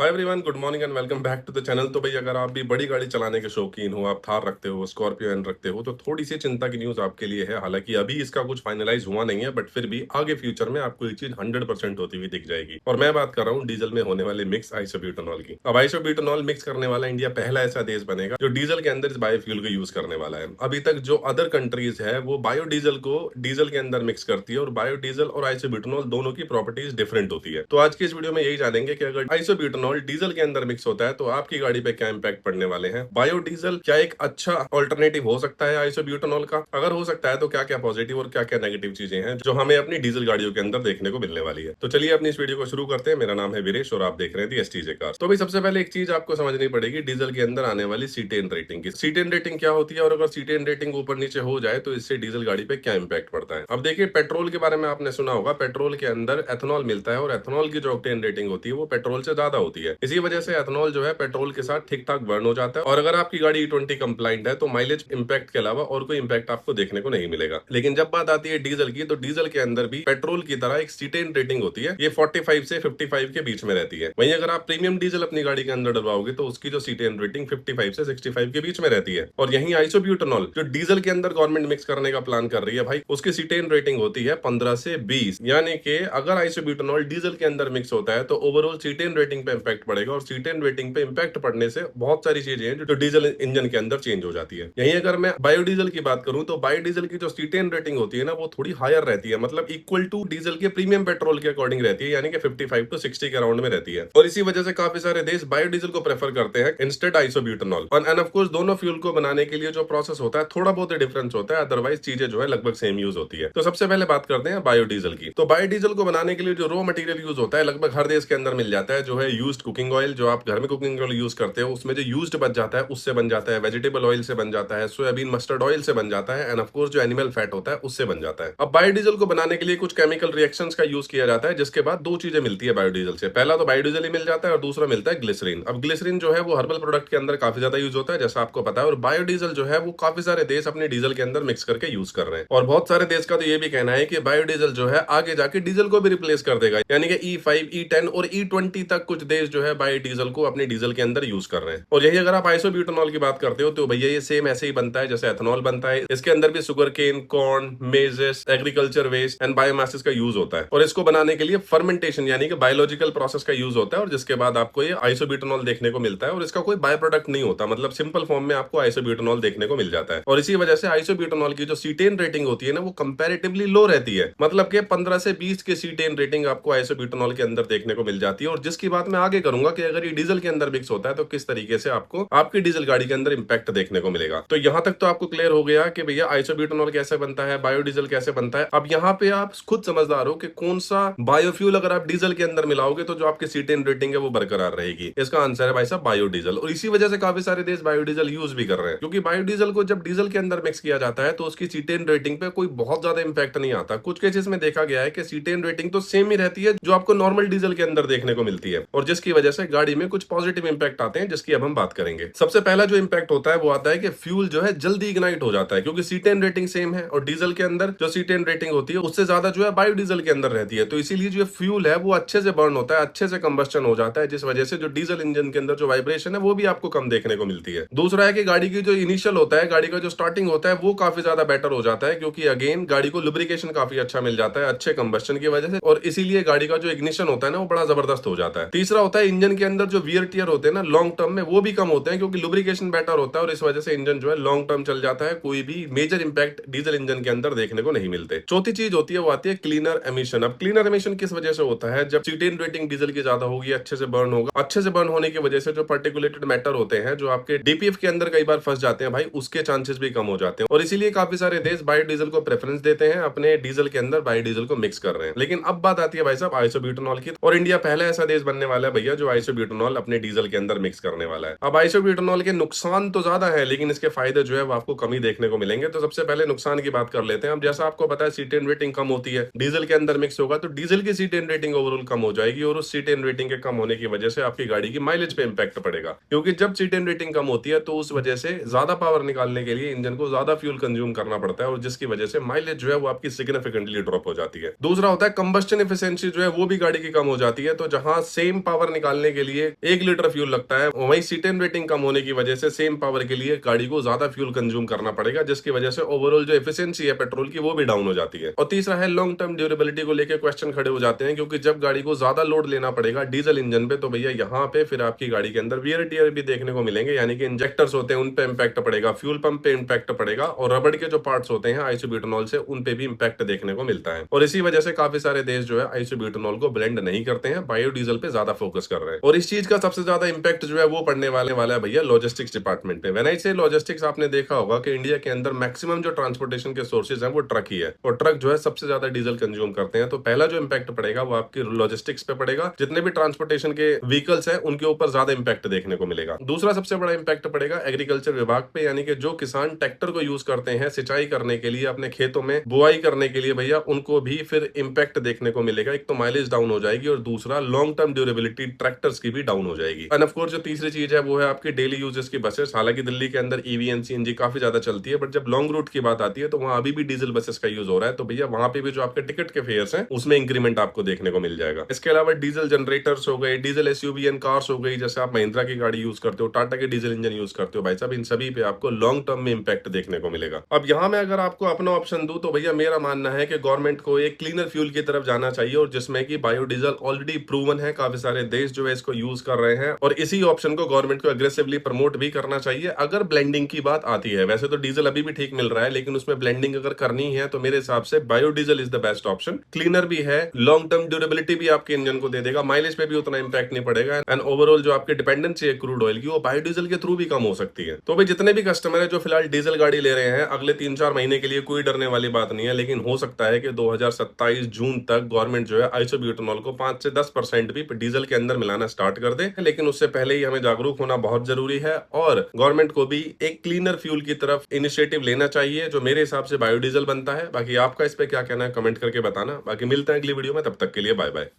Hi everyone, good morning and welcome back to the channel. तो भाई अगर आप भी बड़ी गाड़ी चलाने के शौकीन हो, आप थार रखते हो, स्कॉर्पियो एन रखते हो, तो थोड़ी सी चिंता की न्यूज आपके लिए है। हालांकि अभी इसका कुछ फाइनलाइज हुआ नहीं है, बट फिर भी आगे फ्यूचर में आपको ये चीज 100% होती हुई दिख जाएगी। और मैं बात कर रहा हूँ डीजल में होने वाले मिक्स आइसोब्यूटेनॉल की। अब आइसोब्यूटेनॉल मिक्स करने वाला इंडिया पहला ऐसा देश बनेगा जो डीजल के अंदर इस बायोफ्यूल को यूज करने वाला है। अभी तक जो अदर कंट्रीज है वो बायोडीजल को डीजल के अंदर मिक्स करती है, और बायोडीजल और आइसोब्यूटेनॉल दोनों की प्रॉपर्टीज डिफरेंट होती है। तो आज की इस वीडियो में यही जानेंगे कि अगर आइसोब्यूटेनॉल डीजल के अंदर मिक्स होता है तो आपकी गाड़ी पे क्या इंपैक्ट पड़ने वाले हैं। बायोडीजल क्या एक अच्छा ऑल्टरनेटिव हो सकता है आइसोब्यूटेनॉल का? अगर हो सकता है तो क्या क्या पॉजिटिव और क्या क्या नेगेटिव चीजें हैं जो हमें अपनी डीजल गाड़ियों के अंदर देखने को मिलने वाली है। तो चलिए अपनी इस वीडियो को शुरू करते हैं। मेरा नाम है वीरेश और आप देख रहे हैं दी एसटीजे कार्स। तो भाई सबसे पहले एक चीज आपको समझनी पड़ेगी डीजल के अंदर आने वाली C10 रेटिंग की। C10 रेटिंग क्या होती है और अगर C10 रेटिंग ऊपर नीचे हो जाए तो इससे डीजल गाड़ी पे क्या इंपैक्ट पड़ता है। अब देखिए, पेट्रोल के बारे में आपने सुना होगा, पेट्रोल के अंदर एथेनॉल मिलता है और एथेनॉल की जो ऑक्टेन रेटिंग होती है वो पेट्रोल से ज्यादा होती है। इसी वजह से एथेनॉल जो है पेट्रोल के साथ ठीक ठाक बर्न हो जाता है, और अगर आपकी गाड़ी E20 कंप्लाइंट है तो माइलेज इंपैक्ट के अलावा और कोई इंपैक्ट आपको देखने को नहीं मिलेगा। लेकिन जब बात आती है डीजल की, तो डीजल के अंदर भी पेट्रोल की तरह एक C10 रेटिंग होती है। ये 45 से 55 के बीच में रहती है। वहीं अगर आप प्रीमियम डीजल अपनी गाड़ी के अंदर डलवाओगे तो उसकी जो C10 रेटिंग 55 से 65 के बीच में रहती है। और यही आइसोब्यूटेनॉल जो डीजल के अंदर गवर्नमेंट मिक्स करने का प्लान कर रही है भाई, उसकी C10 रेटिंग होती है 15 से 20। यानी कि अगर आइसोब्यूटेनॉल डीजल के अंदर मिक्स होता है तो ओवरऑल C10 रेटिंग पे इंपैक्ट पड़ेगा, और C10 रेटिंग पे इंपैक्ट पड़ने से बहुत सारी चीजें हैं जो डीजल इंजन के अंदर चेंज हो जाती है। यहीं अगर मैं बायोडीजल की बात करूं तो बायोडीजल की जो C10 रेटिंग होती है ना वो थोड़ी हायर रहती है, मतलब इक्वल टू डीजल के प्रीमियम पेट्रोल के अकॉर्डिंग रहती है, यानी कि 55 टू 60 के अराउंड में रहती है। और इसी वजह से काफी सारे देश बायोडीजल को प्रेफर करते हैं instead isobutanol. End of course दोनों फ्यूल को बनाने के लिए जो प्रोसेस होता है थोड़ा बहुत डिफरेंस होता है, अदरवाइज चीजें जो है लगभग सेम यूज होती है। तो सबसे पहले बात करते हैं बायोडीजल की। तो बायोडीजल को बनाने के लिए जो रॉ मटेरियल यूज होता है लगभग हर देश के अंदर मिल जाता है, जो है यूज्ड कुकिंग ऑयल। जो आप घर में कुकिंग ऑयल यूज करते हो उसमें जो यूज्ड बच जाता है उससे बन जाता है, वेजिटेबल ऑयल से बन जाता है, सोयाबीन मस्टर्ड ऑयल से बन जाता है, एंड ऑफ कोर्स जो एनिमल फैट होता है उससे बन जाता है। अब बायोडीजल को बनाने के लिए कुछ केमिकल रिएक्शंस का यूज किया जाता है, जिसके बाद दो चीजें मिलती है बायोडीजल से। पहला तो बायोडीजल ही मिल जाता है और दूसरा मिलता है ग्लिसरीन। अब ग्लिसरीन जो है वो हर्बल प्रोडक्ट के अंदर काफी ज्यादा यूज होता है जैसा आपको पता है, और बायोडीजल जो है वो काफी सारे देश अपने डीजल के अंदर मिक्स करके यूज कर रहे हैं। और बहुत सारे देश का तो ये भी कहना है कि बायोडीजल जो है आगे जाके डीजल को भी रिप्लेस कर देगा, यानी कि E5, E10 और E20 तक कुछ देश जो है बायोडीजल को अपने डीजल के अंदर यूज कर रहे हैं। और यही अगर आप आइसोब्यूटेनॉल की बात करते हो तो भैया ये सेम ऐसे ही बनता है जैसे एथेनॉल बनता है। इसके अंदर भी sugar cane, corn, maizes, agriculture waste and biomasses का यूज होता है, और इसको बनाने के लिए फर्मेंटेशन यानी कि बायोलॉजिकल प्रोसेस का यूज होता है, और जिसके बाद आपको ये आइसोब्यूटेनॉल देखने को मिलता है। और इसका कोई बाय प्रोडक्ट नहीं होता, मतलब सिंपल फॉर्म में आपको आइसोब्यूटेनॉल देखने को मिल जाता है। और इसी वजह से आइसोब्यूटेनॉल की जो C10 रेटिंग होती है ना वो कंपैरेटिवली लो रहती है, मतलब कि 15 से 20 के C10 रेटिंग आपको आइसोब्यूटेनॉल के अंदर देखने को मिल जाती है। और जिसकी बात मैं आगे करूंगा कि अगर ये डीजल के अंदर मिक्स होता है तो किस तरीके से आपको आपकी डीजल गाड़ी के अंदर इंपैक्ट देखने को मिलेगा। तो यहां तक तो आपको क्लियर हो गया कि भैया आइसोब्यूटेनॉल कैसे बनता है, बायोडीजल कैसे बनता है। अब यहाँ पे आप खुद समझदार हो कि कौन सा बायोफ्यूल अगर आप डीजल के अंदर मिलाओगे तो जो आपकी C10 रेटिंग है वो बरकरार रहेगी। इसका आंसर है भाई साहब बायोडीजल। और इसी वजह से काफी सारे देश बायोडीजल यूज भी कर रहे हैं, क्योंकि बायोडीजल को जब डीजल के अंदर मिक्स किया जाता है तो उसकी C10 रेटिंग पे कोई बहुत ज्यादा इंपैक्ट नहीं आता। कुछ केसेस में देखा गया है कि C10 रेटिंग तो सेम ही रहती है जो आपको नॉर्मल डीजल के अंदर देखने को मिलती है, और जिसकी वजह से गाड़ी में कुछ पॉजिटिव इंपैक्ट आते हैं जिसकी अब हम बात करेंगे। सबसे पहला जो इंपैक्ट होता है वो आता है कि फ्यूल जो है जल्दी इग्नाइट हो जाता है, क्योंकि C10 रेटिंग सेम है और डीजल के अंदर जो C10 रेटिंग होती है उससे ज्यादा जो है बायोडीजल के अंदर रहती है। तो इसीलिए जो फ्यूल है वो अच्छे से बर्न होता है, अच्छे से कंबस्टन हो जाता है, जिस वजह से जो डीजल इंजन के अंदर जो वाइब्रेशन है वो भी आपको कम देखने को मिलती है। दूसरा है कि गाड़ी की जो इनिशियल होता है, गाड़ी का जो स्टार्टिंग होता है वो काफी ज्यादा बेटर हो जाता है, क्योंकि अगेन गाड़ी को लुब्रिकेशन काफी अच्छा मिल जाता है अच्छे कंबस्टन की वजह से, और इसीलिए गाड़ी का जो इग्निशन होता है ना वो बड़ा जबरदस्त हो जाता है। तीसरा होता है इंजन के अंदर जो वियर टियर होते हैं ना लॉन्ग टर्म में वो भी कम होते हैं, क्योंकि लुब्रिकेशन बेटर होता है और इस वजह से इंजन जो है लॉन्ग टर्म चल जाता है, कोई भी मेजर इंपैक्ट डीजल इंजन के अंदर देखने को नहीं मिलते। चौथी चीज होती है वो आती है क्लीनर एमिशन। अब क्लीनर एमिशन किस वजह से होता है? जब C10 रेटिंग डीजल की ज्यादा होगी, अच्छे से बर्न होगा, अच्छे से बर्न होने की वजह से जो पार्टिकुलेटेड मैटर होते हैं जो आपके DPF के अंदर कई बार फंस जाते हैं भाई, उसके चांसेस भी कम हो जाते हैं। और इसीलिए काफी सारे देश बायोडीजल को प्रेफरेंस देते हैं, अपने डीजल के अंदर बायोडीजल को मिक्स कर रहे हैं। लेकिन अब बात आती है भाई साहब आइसोब्यूटेनॉल की, और इंडिया पहला ऐसा देश बनने वाला है भैया जो आइसोब्यूटेनॉल अपने डीजल के अंदर मिक्स करने वाला है। अब आइसोब्यूटेनॉल के नुकसान तो ज्यादा है लेकिन इसके फायदे जो है वो आपको कम ही देखने को मिलेंगे। तो सबसे पहले नुकसान की बात कर लेते हैं। अब जैसा आपको पता है C10 रेटिंग कम होती है, डीजल के अंदर मिक्स होगा तो डीजल की C10 रेटिंग ओवरऑल कम हो जाएगी, और उस C10 रेटिंग के कम होने की वजह से आपकी गाड़ी की माइलेज पे इंपैक्ट पड़ेगा, क्योंकि जब C10 रेटिंग कम होती है तो उस वजह से ज्यादा पावर निकालने के लिए इंजन को ज्यादा फ्यूल कंज्यूम करना पड़ता है, और जिसकी वजह से माइलेज जो है वो आपकी सिग्निफिकेंटली ड्रॉप हो जाती है। दूसरा होता है कंबस्टन एफिशिएंसी जो है वो भी गाड़ी की कम हो जाती है। तो जहां सेम पावर लीटर निकालने के लिए 1 लीटर फ्यूल लगता है, वहीं C10 रेटिंग कम होने की वजह से सेम पावर के लिए गाड़ी को ज्यादा फ्यूल कंज्यूम करना पड़ेगा, जिसकी वजह से ओवरऑल जो एफिशिएंसी है पेट्रोल की वो भी डाउन हो जाती है। और तीसरा है लॉन्ग टर्म ड्यूरेबिलिटी को लेकर क्वेश्चन खड़े हो जाते हैं, क्योंकि जब गाड़ी को ज्यादा लोड लेना पड़ेगा डीजल इंजन पे, तो भैया यहाँ पे फिर आपकी गाड़ी के अंदर वियर टियर भी देखने को मिलेंगे, यानी कि इंजेक्टर्स होते हैं उन पे इंपैक्ट पड़ेगा, फ्यूल पंप पे इंपैक्ट पड़ेगा, और रबड़ के जो पार्ट्स होते हैं आइसोब्यूटेनॉल से उन पे भी इंपैक्ट देखने को मिलता है। और इसी वजह से काफी सारे देश जो है आइसोब्यूटेनॉल को ब्लेंड नहीं करते हैं, बायोडीजल पे ज्यादा फोकस कर रहे हैं। और इस चीज का सबसे ज्यादा इंपैक्ट जो है वो पड़ने वाला है भैया लॉजिस्टिक्स डिपार्टमेंट पे। व्हेन आई से लॉजिस्टिक्स, आपने देखा होगा कि इंडिया के अंदर मैक्सिमम जो ट्रांसपोर्टेशन के सोर्सेज हैं वो ट्रक ही है, और ट्रक जो है सबसे ज्यादा डीजल कंज्यूम करते हैं। तो पहला जो इंपैक्ट पड़ेगा वो आपकी लॉजिस्टिक्स पे पड़ेगा, जितने भी ट्रांसपोर्टेशन के व्हीकल्स हैं उनके ऊपर ज्यादा इंपैक्ट देखने को मिलेगा। दूसरा सबसे बड़ा इंपैक्ट पड़ेगा एग्रीकल्चर विभाग पे, यानी कि जो किसान ट्रैक्टर को यूज करते हैं सिंचाई करने के लिए, अपने खेतों में बुआई करने के लिए भैया, उनको भी फिर इंपैक्ट देखने को मिलेगा। एक तो माइलेज डाउन हो जाएगी, और दूसरा लॉन्ग टर्म ड्यूरेबिलिटी ट्रैक्टर्स की भी डाउन हो जाएगी। एंड ऑफ कोर्स जो तीसरी चीज है वो है आपकी डेली यूजेस की बसेस। हालांकि दिल्ली के अंदर ईवी एंड सीएनजी काफी ज्यादा चलती है, बट जब लॉन्ग रूट की बात आती है तो वहां अभी भी डीजल बसेस का यूज हो रहा है। तो भैया वहां पे भी जो आपके टिकट के फेयर्स हैं उसमें इंक्रीमेंट आपको देखने को मिल जाएगा। इसके अलावा डीजल जनरेटर्स हो गए, डीजल एसयूवी एंड कार्स हो गई, जैसे आप महिंद्रा की गाड़ी यूज करते हो, टाटा के डीजल इंजन यूज करते हो भाई साहब, इन सभी पे आपको लॉन्ग टर्म में इंपैक्ट देखने को मिलेगा। अब यहाँ में अगर आपको अपना ऑप्शन दूं तो भैया मेरा मानना है कि गवर्नमेंट को एक क्लीनर फ्यूल की तरफ जाना चाहिए, और जिसमें कि बायोडीजल ऑलरेडी प्रूवन है, काफी सारे देश जो है इसको यूज कर रहे हैं, और इसी ऑप्शन को गवर्नमेंट को अग्रेसिवली प्रमोट भी करना चाहिए अगर ब्लेंडिंग की बात आती है। वैसे तो डीजल अभी भी ठीक मिल रहा है, लेकिन उसमें ब्लेंडिंग अगर करनी है तो मेरे हिसाब से biodiesel is the best option. Cleaner भी है, लॉन्ग टर्म ड्यूरेबिलिटी भी आपके इंजन को दे देगा, माइलेज पे भी उतना इंपैक्ट नहीं पड़ेगा, एंड ओवरऑल जो आपकी डिपेंडेंसी है क्रूड ऑयल की वो बायोडीजल के थ्रू भी कम हो सकती है। तो भाई जितने भी कस्टमर है जो फिलहाल डीजल गाड़ी ले रहे हैं, अगले 3-4 महीने के लिए कोई डरने वाली बात नहीं है, लेकिन हो सकता है कि 2027 जून तक गवर्नमेंट जो है आइसोब्यूटेनॉल को 5 से 10% भी डीजल के अंदर मिलाना स्टार्ट कर दे। लेकिन उससे पहले ही हमें जागरूक होना बहुत जरूरी है, और गवर्नमेंट को भी एक क्लीनर फ्यूल की तरफ इनिशिएटिव लेना चाहिए, जो मेरे हिसाब से बायोडीजल बनता है। बाकी आपका इस पे क्या कहना है कमेंट करके बताना। बाकी मिलते हैं अगली वीडियो में, तब तक के लिए बाय बाय।